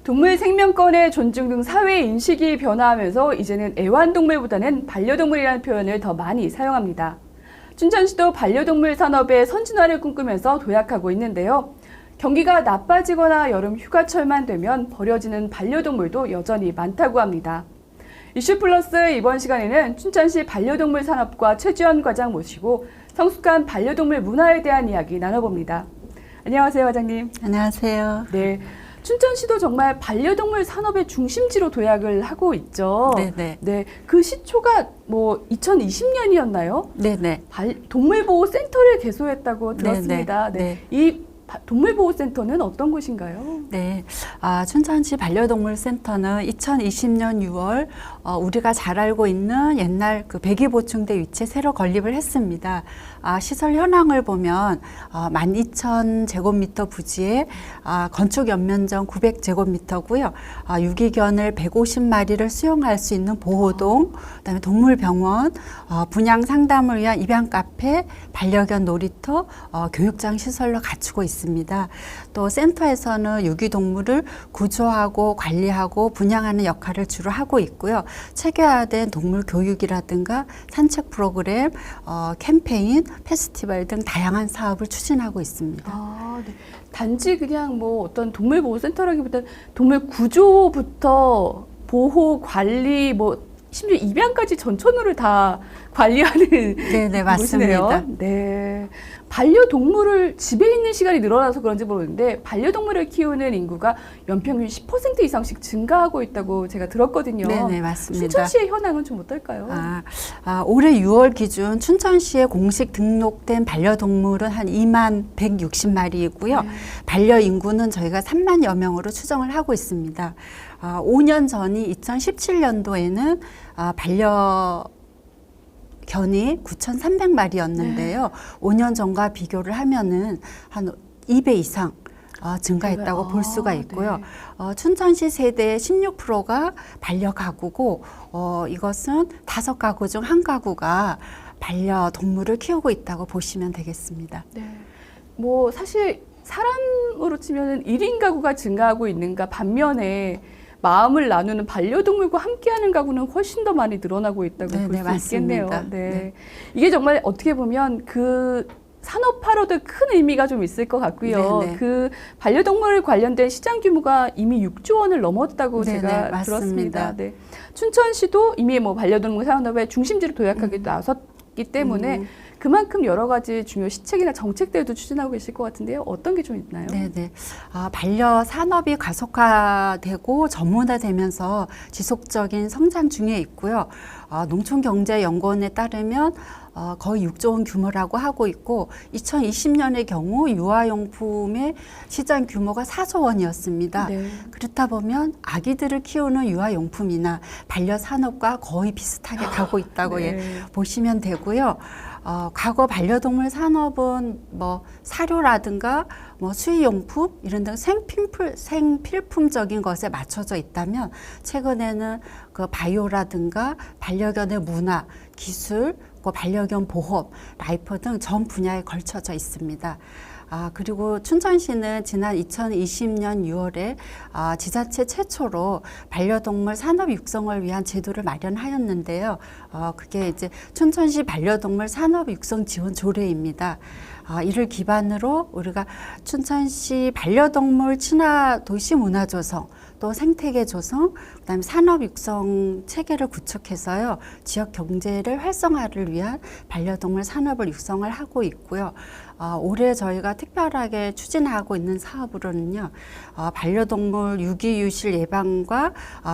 동물 생명권의 존중 등 사회 인식이 변화하면서 이제는 애완동물보다는 반려동물이라는 표현을 더 많이 사용합니다. 춘천시도 반려동물 산업의 선진화를 꿈꾸면서 도약하고 있는데요. 경기가 나빠지거나 여름 휴가철만 되면 버려지는 반려동물도 여전히 많다고 합니다. 이슈 플러스 이번 시간에는 춘천시 반려동물 산업과 최지연 과장 모시고 성숙한 반려동물 문화에 대한 이야기 나눠봅니다. 안녕하세요, 과장님. 안녕하세요. 네. 춘천시도 정말 반려동물 산업의 중심지로 도약을 하고 있죠. 네네. 네. 그 시초가 2020년이었나요? 네네. 동물보호센터를 개소했다고 들었습니다. 네네. 네. 이 동물보호센터는 어떤 곳인가요? 네. 춘천시 반려동물센터는 2020년 6월 우리가 잘 알고 있는 옛날 그 백이보충대 위치에 새로 건립을 했습니다. 시설 현황을 보면 12,000제곱미터 부지에 건축 연면적 900제곱미터고요. 유기견을 150마리를 수용할 수 있는 보호동, 그다음에 동물병원, 분양 상담을 위한 입양 카페, 반려견 놀이터, 교육장 시설로 갖추고 있습니다. 또 센터에서는 유기동물을 구조하고 관리하고 분양하는 역할을 주로 하고 있고요. 체계화된 동물 교육이라든가 산책 프로그램, 캠페인, 페스티벌 등 다양한 사업을 추진하고 있습니다. 네. 단지 그냥 어떤 동물보호센터라기보다는 동물 구조부터 보호, 관리, 심지어 입양까지 전천후를 다 관리하는 네네, 맞습니다. 곳이네요. 네. 반려동물을 집에 있는 시간이 늘어나서 그런지 모르는데 반려동물을 키우는 인구가 연평균 10% 이상씩 증가하고 있다고 제가 들었거든요. 네네, 맞습니다. 춘천시의 현황은 좀 어떨까요? 올해 6월 기준 춘천시에 공식 등록된 반려동물은 한 2만 160마리이고요. 반려 인구는 저희가 3만여 명으로 추정을 하고 있습니다. 5년 전이 2017년도에는 반려견이 9,300마리였는데요. 5년 전과 비교를 하면은 한 2배 이상 증가했다고 볼 수가 있고요. 네. 춘천시 세대의 16%가 반려가구고 이것은 5가구 중 1가구가 반려동물을 키우고 있다고 보시면 되겠습니다. 네. 사실 사람으로 치면은 1인 가구가 증가하고 있는가 반면에 마음을 나누는 반려동물과 함께하는 가구는 훨씬 더 많이 늘어나고 있다고 볼 수 있겠네요. 네. 이게 정말 어떻게 보면 그 산업화로도 큰 의미가 좀 있을 것 같고요. 네네. 그 반려동물 관련된 시장 규모가 이미 6조 원을 넘었다고 네네, 제가 맞습니다. 들었습니다. 네. 춘천시도 이미 반려동물 산업의 중심지로 도약하기 나섰기 때문에 그만큼 여러 가지 중요 시책이나 정책들도 추진하고 계실 것 같은데요. 어떤 게 좀 있나요? 네네. 반려 산업이 가속화되고 전문화되면서 지속적인 성장 중에 있고요. 농촌경제연구원에 따르면 거의 6조 원 규모라고 하고 있고 2020년의 경우 유아용품의 시장 규모가 4조 원이었습니다. 네. 그렇다 보면 아기들을 키우는 유아용품이나 반려산업과 거의 비슷하게 가고 있다고 네. 보시면 되고요. 과거 반려동물 산업은 사료라든가 수의용품 이런 등 생필품적인 것에 맞춰져 있다면 최근에는 그 바이오라든가 반려견의 문화, 기술, 반려견 보험, 라이프 등 전 분야에 걸쳐져 있습니다. 그리고 춘천시는 지난 2020년 6월에 지자체 최초로 반려동물 산업 육성을 위한 제도를 마련하였는데요. 그게 이제 춘천시 반려동물 산업 육성 지원 조례입니다. 이를 기반으로 우리가 춘천시 반려동물 친화 도시 문화 조성, 또 생태계 조성, 그다음에 산업 육성 체계를 구축해서요. 지역 경제를 활성화를 위한 반려동물 산업을 육성을 하고 있고요. 올해 저희가 특별하게 추진하고 있는 사업으로는요. 반려동물 유기유실 예방과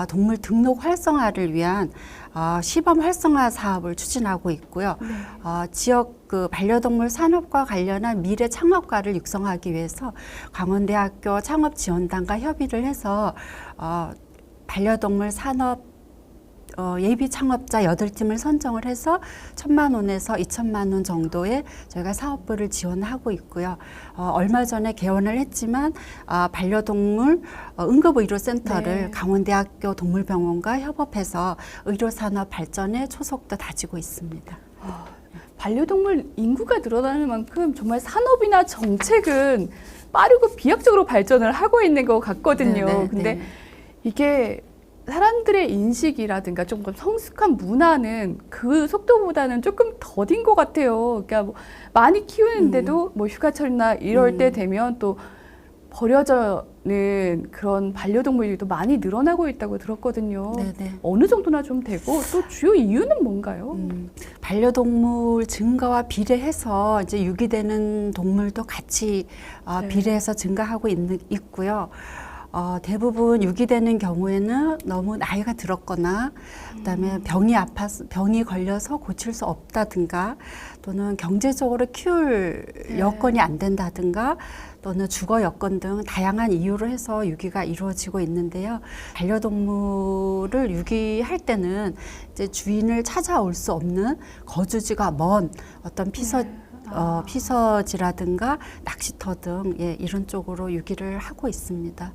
동물 등록 활성화를 위한 시범 활성화 사업을 추진하고 있고요. 네. 지역 그 반려동물 산업과 관련한 미래 창업가를 육성하기 위해서 강원대학교 창업지원단과 협의를 해서 반려동물 산업 예비 창업자 8팀을 선정을 해서 1,000만 원에서 2,000만 원 정도의 저희가 사업부를 지원하고 있고요. 얼마 전에 개원을 했지만 반려동물 응급의료센터를 네. 강원대학교 동물병원과 협업해서 의료산업 발전에 초석도 다지고 있습니다. 반려동물 인구가 늘어나는 만큼 정말 산업이나 정책은 빠르고 비약적으로 발전을 하고 있는 것 같거든요. 네네, 근데 네. 이게 사람들의 인식이라든가 조금 성숙한 문화는 그 속도보다는 조금 더딘 것 같아요. 그러니까 뭐 많이 키우는데도 뭐 휴가철이나 이럴 때 되면 또 버려져는 그런 반려동물들도 많이 늘어나고 있다고 들었거든요. 네네. 어느 정도나 좀 되고 또 주요 이유는 뭔가요? 반려동물 증가와 비례해서 이제 유기되는 동물도 같이 네. 비례해서 증가하고 있고요. 대부분 유기되는 경우에는 너무 나이가 들었거나 그다음에 병이 걸려서 고칠 수 없다든가 또는 경제적으로 키울 여건이 안 된다든가 또는 주거 여건 등 다양한 이유로 해서 유기가 이루어지고 있는데요. 반려동물을 유기할 때는 이제 주인을 찾아올 수 없는 거주지가 먼 어떤 피서지라든가 낚시터 등 이런 쪽으로 유기를 하고 있습니다.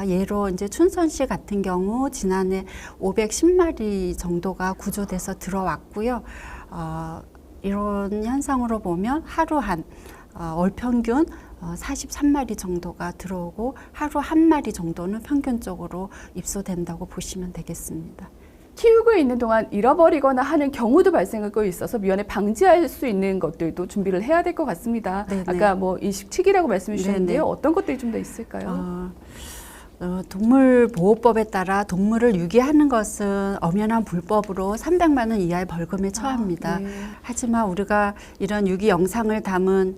예로 이제 춘선시 같은 경우 지난해 510마리 정도가 구조돼서 들어왔고요. 이런 현상으로 보면 하루 월 평균 43마리 정도가 들어오고 하루 한 마리 정도는 평균적으로 입소된다고 보시면 되겠습니다. 키우고 있는 동안 잃어버리거나 하는 경우도 발생하고 있어서 미연에 방지할 수 있는 것들도 준비를 해야 될 것 같습니다. 네네. 아까 뭐 인식치기라고 말씀해 주셨는데요. 네네. 어떤 것들이 좀 더 있을까요? 동물보호법에 따라 동물을 유기하는 것은 엄연한 불법으로 300만 원 이하의 벌금에 처합니다. 네. 하지만 우리가 이런 유기 영상을 담은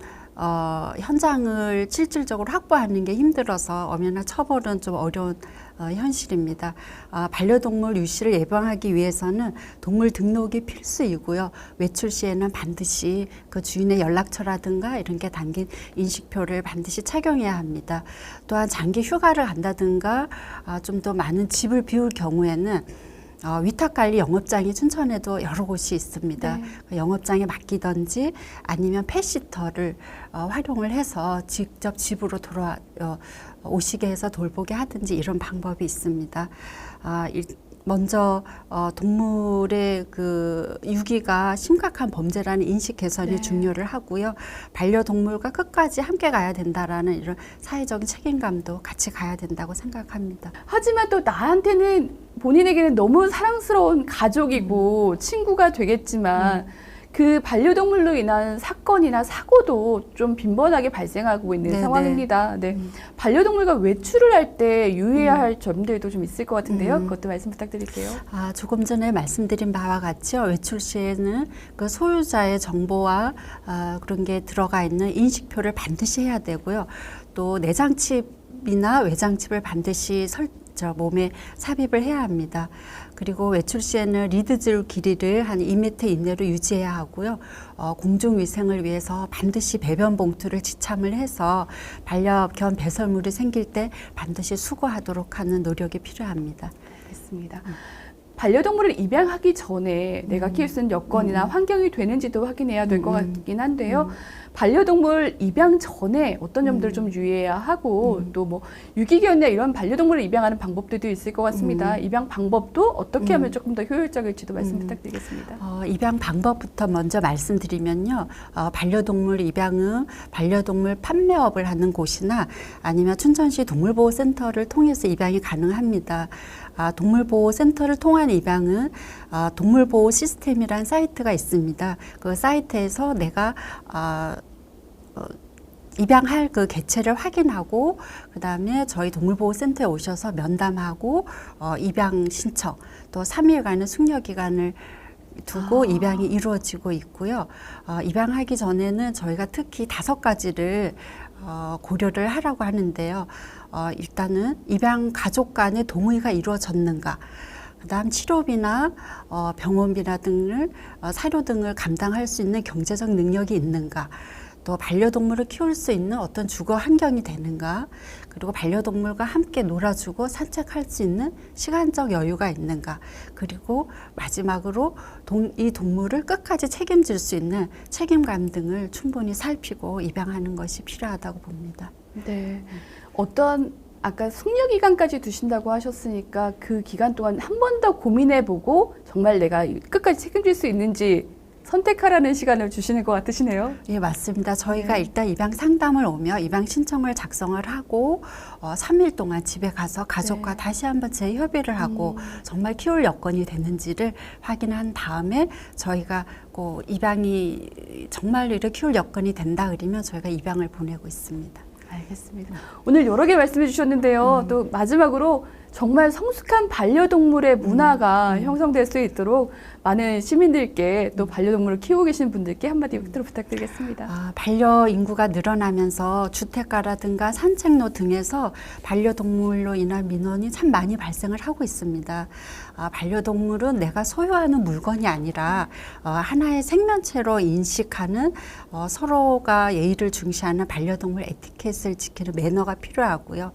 현장을 실질적으로 확보하는 게 힘들어서 엄연한 처벌은 좀 어려운 현실입니다. 반려동물 유실을 예방하기 위해서는 동물 등록이 필수이고요. 외출 시에는 반드시 그 주인의 연락처라든가 이런 게 담긴 인식표를 반드시 착용해야 합니다. 또한 장기 휴가를 간다든가 좀 더 많은 집을 비울 경우에는 위탁관리 영업장이 춘천에도 여러 곳이 있습니다. 네. 그 영업장에 맡기든지 아니면 펫시터를 활용을 해서 직접 집으로 오시게 해서 돌보게 하든지 이런 방법이 있습니다. 먼저 동물의 그 유기가 심각한 범죄라는 인식 개선이 네. 중요를 하고요. 반려동물과 끝까지 함께 가야 된다라는 이런 사회적인 책임감도 같이 가야 된다고 생각합니다. 하지만 또 나한테는 본인에게는 너무 사랑스러운 가족이고 친구가 되겠지만 그 반려동물로 인한 사건이나 사고도 좀 빈번하게 발생하고 있는 네네. 상황입니다. 네. 반려동물과 외출을 할 때 유의해야 할 점들도 좀 있을 것 같은데요. 그것도 말씀 부탁드릴게요. 조금 전에 말씀드린 바와 같죠. 외출 시에는 그 소유자의 정보와 그런 게 들어가 있는 인식표를 반드시 해야 되고요. 또 내장칩이나 외장칩을 반드시 몸에 삽입을 해야 합니다. 그리고 외출 시에는 리드줄 길이를 한 2m 이내로 유지해야 하고요. 공중위생을 위해서 반드시 배변 봉투를 지참을 해서 반려견 배설물이 생길 때 반드시 수거하도록 하는 노력이 필요합니다. 알겠습니다. 반려동물을 입양하기 전에 내가 키울 수 있는 여건이나 환경이 되는지도 확인해야 될 것 같긴 한데요. 반려동물 입양 전에 어떤 점들을 좀 유의해야 하고 또 뭐 유기견이나 이런 반려동물을 입양하는 방법들도 있을 것 같습니다. 입양 방법도 어떻게 하면 조금 더 효율적일지도 말씀 부탁드리겠습니다. 입양 방법부터 먼저 말씀드리면요. 반려동물 입양은 반려동물 판매업을 하는 곳이나 아니면 춘천시 동물보호센터를 통해서 입양이 가능합니다. 동물보호센터를 통한 입양은 동물보호 시스템이란 사이트가 있습니다. 그 사이트에서 내가 입양할 그 개체를 확인하고 그다음에 저희 동물보호센터에 오셔서 면담하고 입양 신청 또 3일간의 숙려 기간을 두고 입양이 이루어지고 있고요. 입양하기 전에는 저희가 특히 5가지를 고려를 하라고 하는데요. 일단은 입양 가족 간의 동의가 이루어졌는가, 그다음 치료비나 병원비나 등을 사료 등을 감당할 수 있는 경제적 능력이 있는가, 또 반려동물을 키울 수 있는 어떤 주거 환경이 되는가, 그리고 반려동물과 함께 놀아주고 산책할 수 있는 시간적 여유가 있는가, 그리고 마지막으로 이 동물을 끝까지 책임질 수 있는 책임감 등을 충분히 살피고 입양하는 것이 필요하다고 봅니다. 네. 아까 숙려 기간까지 두신다고 하셨으니까 그 기간 동안 한 번 더 고민해보고 정말 내가 끝까지 책임질 수 있는지 선택하라는 시간을 주시는 것 같으시네요. 예, 맞습니다. 저희가 네. 일단 입양 상담을 오며 입양 신청을 작성을 하고 3일 동안 집에 가서 가족과 네. 다시 한번 재협의를 하고 정말 키울 여건이 되는지를 확인한 다음에 저희가 그 입양이 정말 이를 키울 여건이 된다 그러면 저희가 입양을 보내고 있습니다. 알겠습니다. 오늘 여러 개 말씀해 주셨는데요. 또 마지막으로 정말 성숙한 반려동물의 문화가 형성될 수 있도록 많은 시민들께 또 반려동물을 키우고 계신 분들께 한마디 끝으로 부탁드리겠습니다. 반려 인구가 늘어나면서 주택가라든가 산책로 등에서 반려동물로 인한 민원이 참 많이 발생을 하고 있습니다. 반려동물은 내가 소유하는 물건이 아니라 하나의 생명체로 인식하는 서로가 예의를 중시하는 반려동물 에티켓을 지키는 매너가 필요하고요.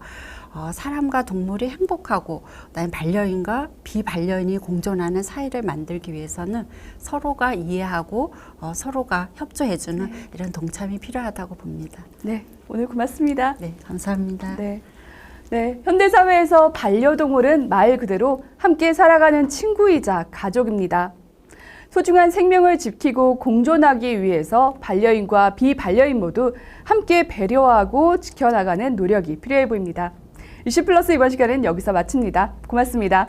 사람과 동물이 행복하고 그다음에 반려인과 비반려인이 공존하는 사회를 만들기 위해서는 서로가 이해하고 서로가 협조해주는 이런 동참이 필요하다고 봅니다. 네, 오늘 고맙습니다. 네, 감사합니다. 네. 네, 현대사회에서 반려동물은 말 그대로 함께 살아가는 친구이자 가족입니다. 소중한 생명을 지키고 공존하기 위해서 반려인과 비반려인 모두 함께 배려하고 지켜나가는 노력이 필요해 보입니다. 이슈플러스 이번 시간은 여기서 마칩니다. 고맙습니다.